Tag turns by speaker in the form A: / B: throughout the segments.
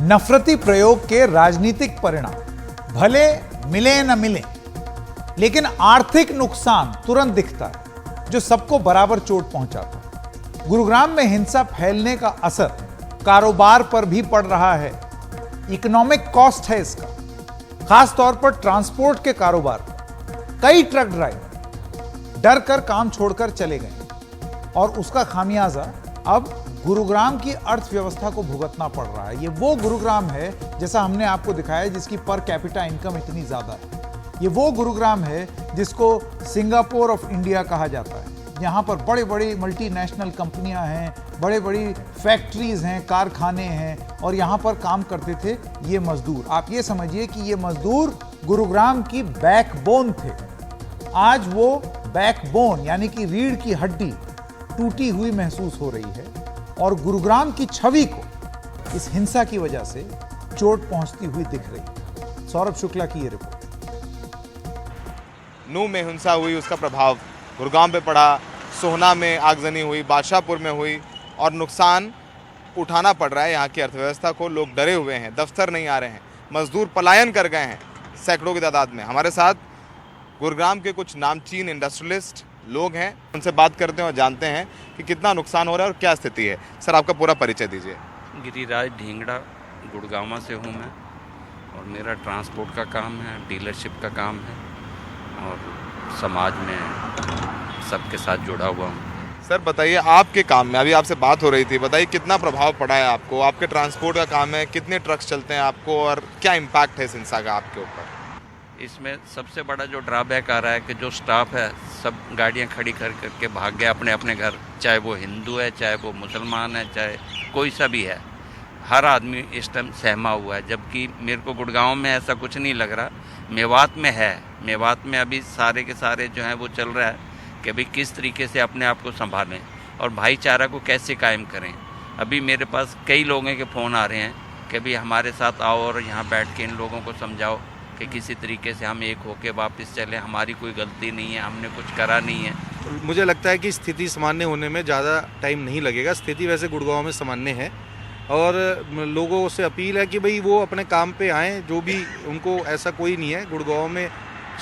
A: नफरती प्रयोग के राजनीतिक परिणाम भले मिले न मिले, लेकिन आर्थिक नुकसान तुरंत दिखता है जो सबको बराबर चोट पहुंचाता है। गुरुग्राम में हिंसा फैलने का असर कारोबार पर भी पड़ रहा है। इकोनॉमिक कॉस्ट है इसका, खास तौर पर ट्रांसपोर्ट के कारोबार पर। कई ट्रक ड्राइवर डर कर काम छोड़कर चले गए और उसका खामियाजा अब गुरुग्राम की अर्थव्यवस्था को भुगतना पड़ रहा है। ये वो गुरुग्राम है जैसा हमने आपको दिखाया जिसकी पर कैपिटा इनकम इतनी ज्यादा है। ये वो गुरुग्राम है जिसको सिंगापुर ऑफ इंडिया कहा जाता है। यहाँ पर बड़े बड़े मल्टीनेशनल कंपनियां हैं, बड़े बड़ी फैक्ट्रीज हैं, कारखाने हैं और यहाँ पर काम करते थे ये मजदूर। आप ये समझिए कि ये मजदूर गुरुग्राम की बैकबोन थे। आज वो बैकबोन यानी कि रीढ़ की हड्डी टूटी हुई महसूस हो रही है और गुरुग्राम की छवि को इस हिंसा की वजह से चोट पहुंचती हुई दिख रही है। सौरभ शुक्ला की ये रिपोर्ट।
B: नूह में हिंसा हुई, उसका प्रभाव गुरुग्राम पे पड़ा, सोहना में आगजनी हुई, बादशाहपुर में हुई और नुकसान उठाना पड़ रहा है यहाँ की अर्थव्यवस्था को। लोग डरे हुए हैं, दफ्तर नहीं आ रहे हैं, मजदूर पलायन कर गए हैं सैकड़ों की तादाद में। हमारे साथ गुरुग्राम के कुछ नामचीन इंडस्ट्रियलिस्ट लोग हैं, उनसे बात करते हैं और जानते हैं कि कितना नुकसान हो रहा है और क्या स्थिति है। सर, आपका पूरा परिचय दीजिए।
C: गिरिराज ढींगड़ा, गुड़गांव से हूँ मैं और मेरा ट्रांसपोर्ट का काम है, डीलरशिप का काम है और समाज में सबके साथ जुड़ा हुआ हूँ।
B: सर बताइए, आपके काम में अभी आपसे बात हो रही थी, बताइए कितना प्रभाव पड़ा है आपको? आपके ट्रांसपोर्ट का काम है, कितने ट्रक्स चलते हैं आपको और क्या इम्पैक्ट है इस हिंसा का आपके ऊपर?
C: इसमें सबसे बड़ा जो ड्रॉबैक आ रहा है कि जो स्टाफ है सब गाड़ियाँ खड़ी कर करके भाग गए अपने अपने घर, चाहे वो हिंदू है, चाहे वो मुसलमान है, चाहे कोई सा भी है। हर आदमी इस टाइम सहमा हुआ है, जबकि मेरे को गुड़गांव में ऐसा कुछ नहीं लग रहा। मेवात में है, मेवात में अभी सारे के सारे जो हैं वो चल रहा है कि अभी किस तरीके से अपने आप को संभालें और भाईचारा को कैसे कायम करें। अभी मेरे पास कई लोगों के फ़ोन आ रहे हैं कि अभी हमारे साथ आओ और यहाँ बैठ के इन लोगों को समझाओ कि किसी तरीके से हम एक होके वापस चलें, हमारी कोई गलती नहीं है, हमने कुछ करा नहीं है।
D: मुझे लगता है कि स्थिति सामान्य होने में ज़्यादा टाइम नहीं लगेगा। स्थिति वैसे गुड़गांव में सामान्य है और लोगों से अपील है कि भाई वो अपने काम पे आएँ, जो भी उनको ऐसा कोई नहीं है। गुड़गांव में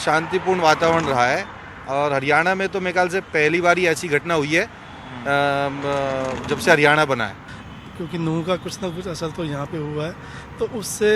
D: शांतिपूर्ण वातावरण रहा है और हरियाणा में तो मेरे ख्याल से पहली बार ही ऐसी घटना हुई है जब से हरियाणा बना है।
E: क्योंकि नूह का कुछ ना कुछ असर तो यहाँ पे हुआ है, तो उससे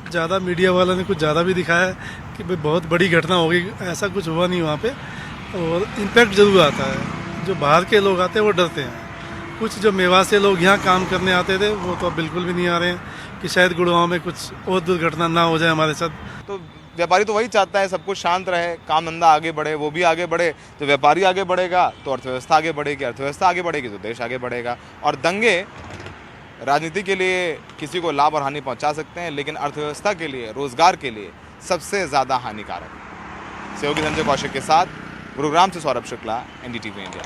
E: ज़्यादा मीडिया वाला ने कुछ ज़्यादा भी दिखाया है कि भाई बहुत बड़ी घटना होगी। ऐसा कुछ हुआ नहीं वहाँ पे और इम्पैक्ट ज़रूर आता है। जो बाहर के लोग आते हैं वो डरते हैं। कुछ जो मेवा से लोग यहाँ काम करने आते थे वो तो अब बिल्कुल भी नहीं आ रहे हैं कि शायद गुड़गांव में कुछ और दुर्घटना ना हो जाए हमारे साथ।
B: तो व्यापारी तो वही चाहता है सब कुछ शांत रहे, काम धंधा आगे बढ़े, वो भी आगे बढ़े। तो व्यापारी आगे बढ़ेगा तो अर्थव्यवस्था आगे बढ़ेगी, अर्थव्यवस्था आगे बढ़ेगी तो देश आगे बढ़ेगा। और दंगे राजनीति के लिए किसी को लाभ और हानि पहुंचा सकते हैं, लेकिन अर्थव्यवस्था के लिए, रोजगार के लिए सबसे ज़्यादा हानिकारक है। सहयोगी संजय कौशिक के साथ गुरुग्राम से सौरभ शुक्ला, NDTV इंडिया।